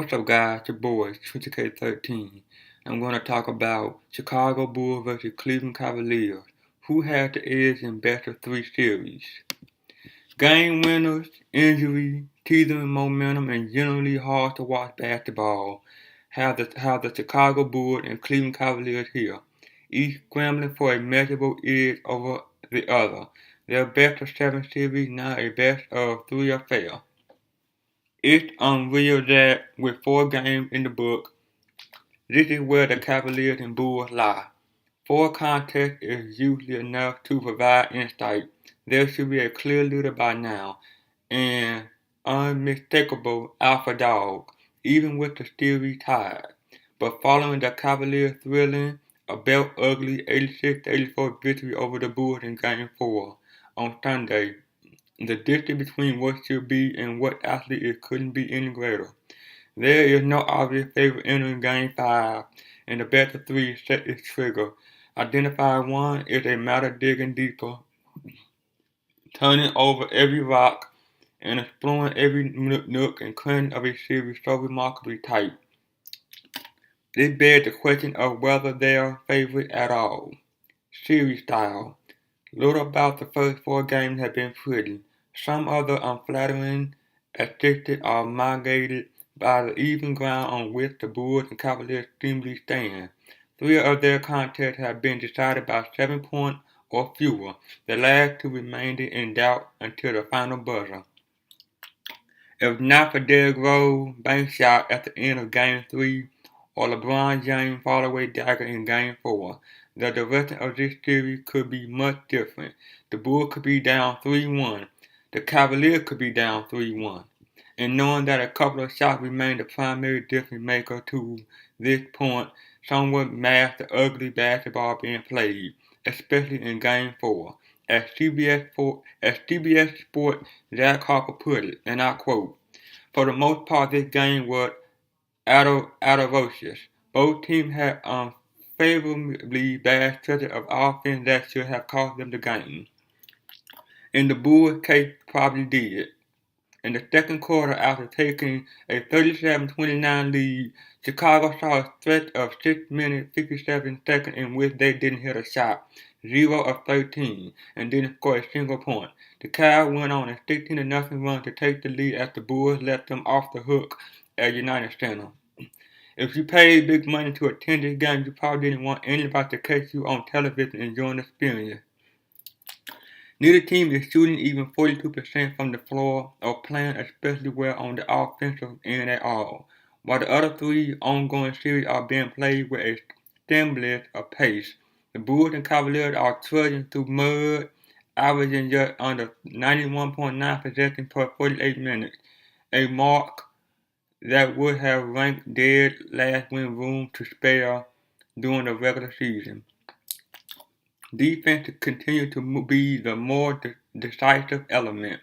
What's up, guys? Your boys, K13. I'm going to talk about Chicago Bulls versus Cleveland Cavaliers. Who had the edge in best of three series? Game winners, injury, teasing momentum, and generally hard to watch basketball have the Chicago Bulls and Cleveland Cavaliers here, each scrambling for a measurable edge over the other. Their best of seven series, now a best of three affair. It's unreal that with 4 games in the book, this is where the Cavaliers and Bulls lie. 4 contests is usually enough to provide insight. There should be a clear leader by now, an unmistakable alpha dog, even with the series tied. But following the Cavaliers' thrilling, a belt ugly 86-84 victory over the Bulls in Game 4 on Sunday, the distance between what should be and what actually is couldn't be any greater. There is no obvious favorite entering Game 5, and the best of three set its trigger. Identify one is a matter digging deeper, turning over every rock, and exploring every nook and cranny of a series so remarkably tight. This begs the question of whether they are favorite at all. Series style. Little about the first 4 games have been pretty. Some of the unflattering statistics are mitigated by the even ground on which the Bulls and Cavaliers seemingly stand. 3 of their contests have been decided by 7 points or fewer, the last 2 remaining in doubt until the final buzzer. If not for Derrick Rose bank shot at the end of Game 3 or LeBron James fall-away dagger in Game 4, the direction of this series could be much different. The Bulls could be down 3-1. The Cavaliers could be down 3-1. And knowing that a couple of shots remain the primary difference maker to this point, somewhat masks the ugly basketball being played, especially in Game 4. As CBS Sports Zach Harper put it, and I quote, "For the most part, this game was atrocious. Both teams had unfavorably bad stretches of offense that should have cost them the game. In the Bulls' case, probably did. In the second quarter, after taking a 37-29 lead, Chicago saw a stretch of 6 minutes 57 seconds in which they didn't hit a shot, 0 of 13, and didn't score a single point. The Cavs went on a 16-0 run to take the lead as the Bulls let them off the hook at United Center. If you paid big money to attend this game, you probably didn't want anybody to catch you on television enjoying the experience. Neither team is shooting even 42% from the floor or playing especially well on the offensive end at all, while the other 3 ongoing series are being played with a semblance of pace. The Bulls and Cavaliers are trudging through mud, averaging just under 91.9 possessions per 48 minutes, a mark that would have ranked dead last when room to spare during the regular season. Defense continues to be the more decisive element,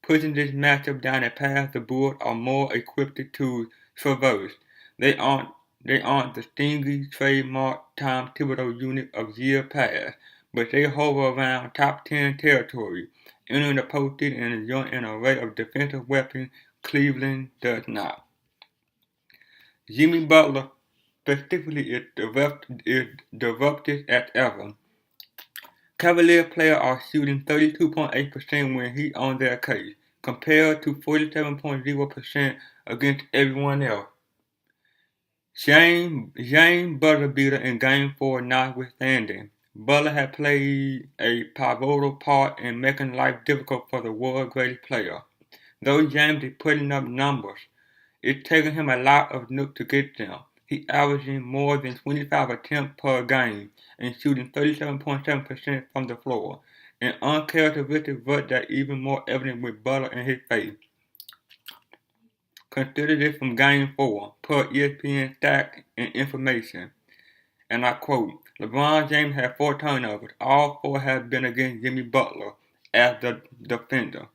pushing this matchup down a path the Bulls are more equipped to traverse. They aren't the stingy trademark Tom Thibodeau unit of years past, but they hover around top 10 territory, entering the postseason and enjoying an array of defensive weapons Cleveland does not. Jimmy Butler specifically is disruptive as ever. Cavalier players are shooting 32.8% when heat on their case, compared to 47.0% against everyone else. James buzzer beater in Game 4 notwithstanding, Butler had played a pivotal part in making life difficult for the world's greatest player. Though James is putting up numbers, it's taking him a lot of nooks to get them. He's averaging more than 25 attempts per game and shooting 37.7% from the floor, an uncharacteristic but that even more evident with Butler in his face. Consider this from Game 4, per ESPN Stats and Information, and I quote, "LeBron James had 4 turnovers. All 4 have been against Jimmy Butler as the defender."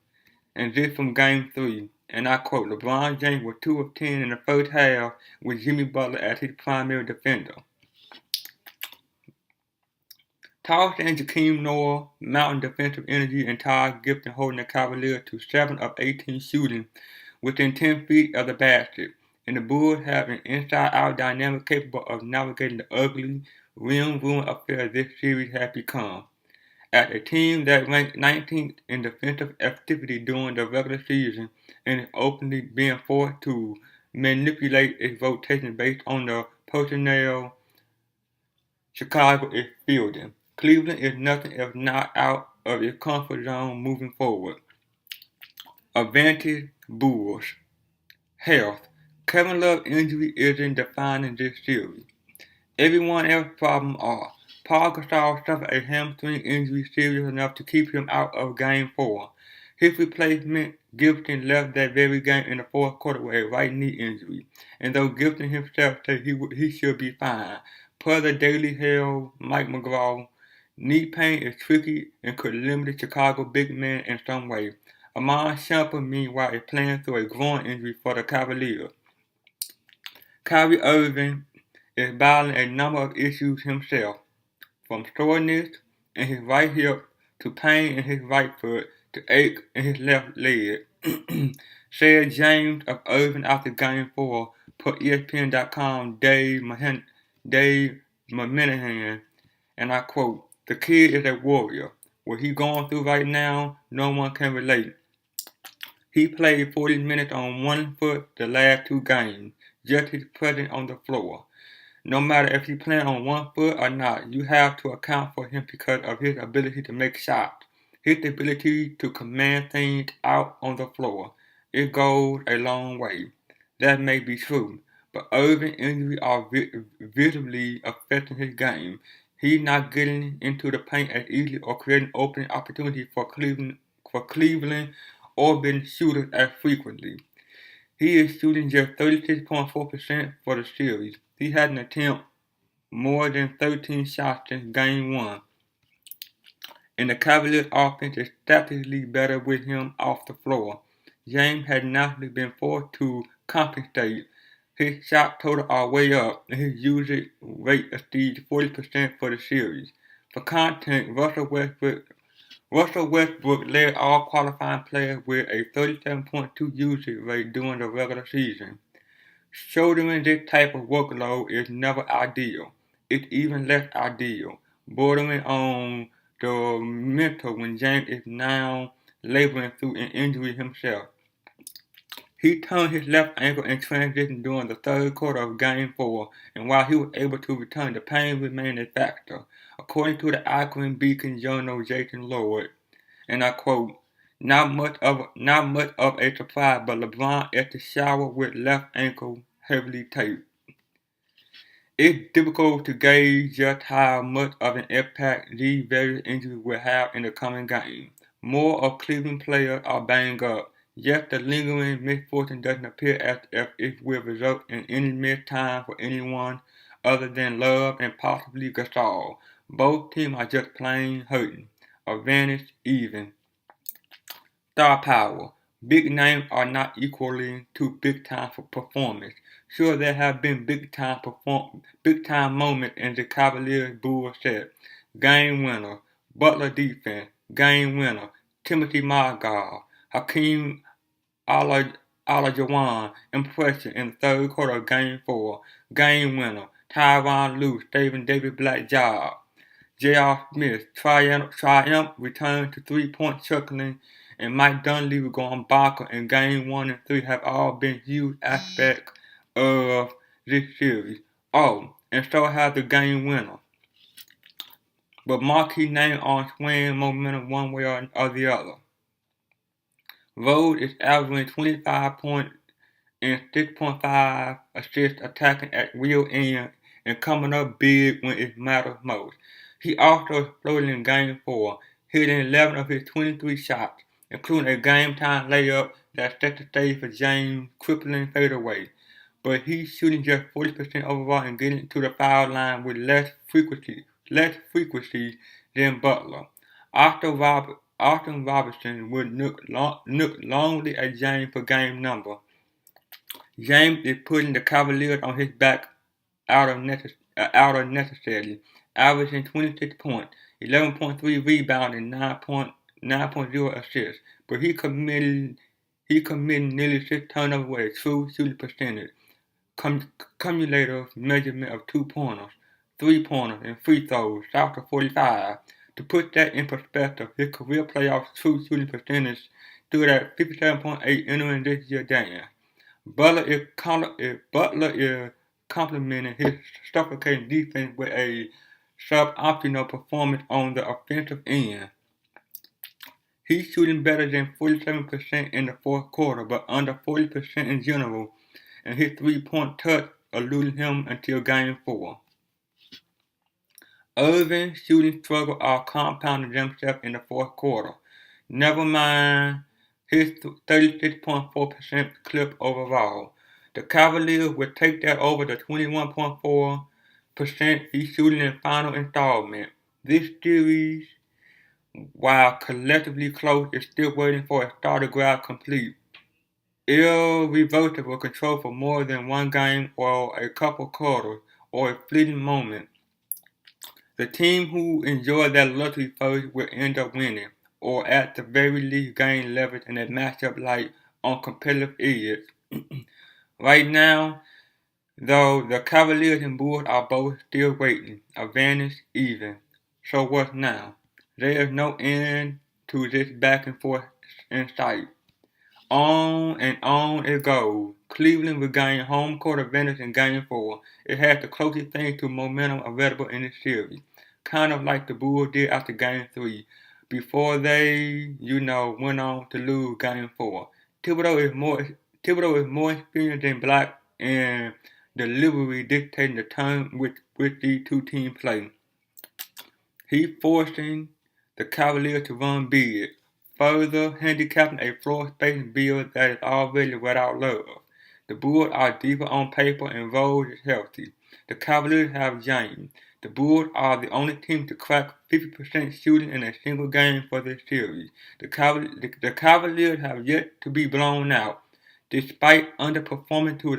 And this from Game 3, and I quote, "LeBron James was 2 of 10 in the first half with Jimmy Butler as his primary defender." Towers and Jakeem Noah mounting defensive energy and Todd Gibson holding the Cavaliers to 7 of 18 shooting within 10 feet of the basket, and the Bulls have an inside-out dynamic capable of navigating the ugly, rim-ruining affair this series has become. As a team that ranked 19th in defensive activity during the regular season and is openly being forced to manipulate its rotation based on the personnel Chicago is fielding, Cleveland is nothing if not out of its comfort zone moving forward. Advantage Bulls. Health. Kevin Love's injury isn't defining this series. Everyone else's problems are. Paul Gasol suffered a hamstring injury serious enough to keep him out of Game 4. His replacement, Gibson, left that very game in the fourth quarter with a right knee injury, and though Gibson himself said he should be fine, per the Daily Herald, Mike McGraw, knee pain is tricky and could limit the Chicago big man in some way. Amon Shumpert, meanwhile, is playing through a groin injury for the Cavaliers. Kyrie Irving is battling a number of issues himself, from soreness in his right hip to pain in his right foot to ache in his left leg, said James of Irving after Game 4 per ESPN.com Dave Monahan, and I quote, "The kid is a warrior. What he's going through right now, no one can relate. He played 40 minutes on one foot the last two games, just his presence on the floor. No matter if he's playing on one foot or not, you have to account for him because of his ability to make shots, his ability to command things out on the floor. It goes a long way." That may be true, but Irving's injuries are visibly affecting his game. He's not getting into the paint as easily or creating opening opportunities for Cleveland orbiting shooters as frequently. He is shooting just 36.4% for the series. He hasn't attempted more than 13 shots since Game 1. And the Cavaliers' offense is statistically better with him off the floor. James has naturally been forced to compensate. His shot totals are way up, and his usage rate exceeds 40% for the series. For context, Russell Westbrook led all qualifying players with a 37.2 usage rate during the regular season. Shouldering this type of workload is never ideal. It's even less ideal, bordering on the mental when James is now laboring through an injury himself. He turned his left ankle in transition during the third quarter of Game 4, and while he was able to return, the pain remained a factor. According to the Akron Beacon Journal Jason Lloyd, and I quote, not much of a surprise, but LeBron at the shower with left ankle heavily taped. It's difficult to gauge just how much of an impact these various injuries will have in the coming game. More of Cleveland players are banged up, yet the lingering misfortune doesn't appear as if it will result in any missed time for anyone other than Love and possibly Gasol. Both teams are just plain hurting. Advantage even. Star power. Big names are not equally too big time for performance. Sure, there have been big time moments in the Cavaliers Bulls set. Game winner, Butler defense, game winner, Timothy Margal, Hakeem Olajuwon impression in the third quarter of Game 4. Game winner, Tyronn Lue saving David Black's job. J.R. Smith, triumph return to three-point circling, and Mike Dunleavy going bonkers in Game 1 and 3 have all been huge aspects of this series. Oh, and so has the game winner. But marquee names aren't swaying momentum one way or the other. Rose is averaging 25 points and 6.5 assists, attacking at real end and coming up big when it matters most. He also exploded in Game 4, hitting 11 of his 23 shots, including a game-time layup that set the stage for James' crippling fadeaway. But he's shooting just 40% overall and getting to the foul line with less frequency than Butler. Austin Robertson would look longly at James for game number. James is putting the Cavaliers on his back out of necessary, averaging 26 points, 11.3 rebounds, and 9.0 assists. But he committed nearly 6 turnovers with a true shooting percentage. cumulative measurement of 2-pointers, 3-pointers, and free throws, south of 45. To put that in perspective, his career playoff true shooting percentage stood at 57.8 entering this year's game. Butler is complementing his suffocating defense with a suboptimal performance on the offensive end. He's shooting better than 47% in the fourth quarter, but under 40% in general, and his three-point touch eluded him until Game 4. Irving's shooting struggles are compounding themselves in the fourth quarter. Never mind his 36.4% clip overall. The Cavaliers will take that over the 21.4% he's shooting in final installment. This series, while collectively close, is still waiting for a star to grab complete. Irreversible control for more than one game or a couple quarters or a fleeting moment. The team who enjoyed that luxury first will end up winning, or at the very least gain leverage in a matchup like on competitive edge. Right now, though, the Cavaliers and Bulls are both still waiting, advantage even. So what's now? There is no end to this back and forth in sight. On and on it goes. Cleveland regained home court advantage in Game 4. It had the closest thing to momentum available in the series, kind of like the Bulls did after Game 3, before they, went on to lose Game 4. Thibodeau is more experienced than Black, and delivery dictating the term which these two teams play. He's forcing the Cavaliers to run big, further handicapping a floor spacing build that is already without love. The Bulls are deeper on paper and Rose is healthy. The Cavaliers have James. The Bulls are the only team to crack 50% shooting in a single game for this series. The Cavaliers have yet to be blown out, despite underperforming to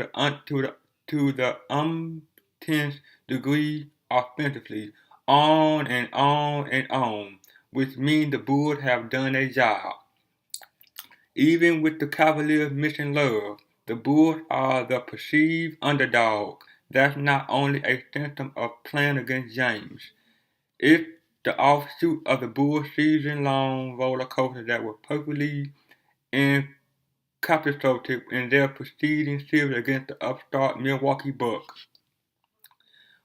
the umpteenth degree offensively. On and on and on, which means the Bulls have done a job. Even with the Cavaliers missing love, the Bulls are the perceived underdog. That's not only a symptom of playing against James. It's the offshoot of the Bulls' season-long roller coaster that was perfectly encapsulated in their preceding series against the upstart Milwaukee Bucks,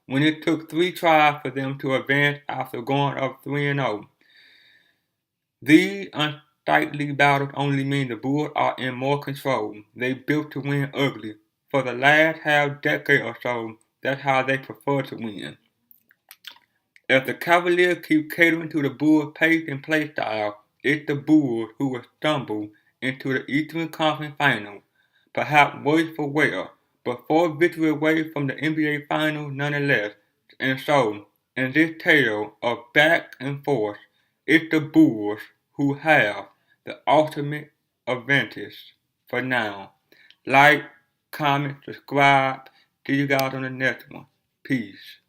when it took 3 tries for them to advance after going up 3-0. These unsightly battles only mean the Bulls are in more control. They built to win ugly. For the last half-decade or so, that's how they prefer to win. If the Cavaliers keep catering to the Bulls' pace and play style, it's the Bulls who will stumble into the Eastern Conference Finals, perhaps worse for wear, but 4 victories away from the NBA Finals nonetheless. And so, in this tale of back and forth, it's the Bulls who have the ultimate advantage for now. Like, comment, subscribe. See you guys on the next one. Peace.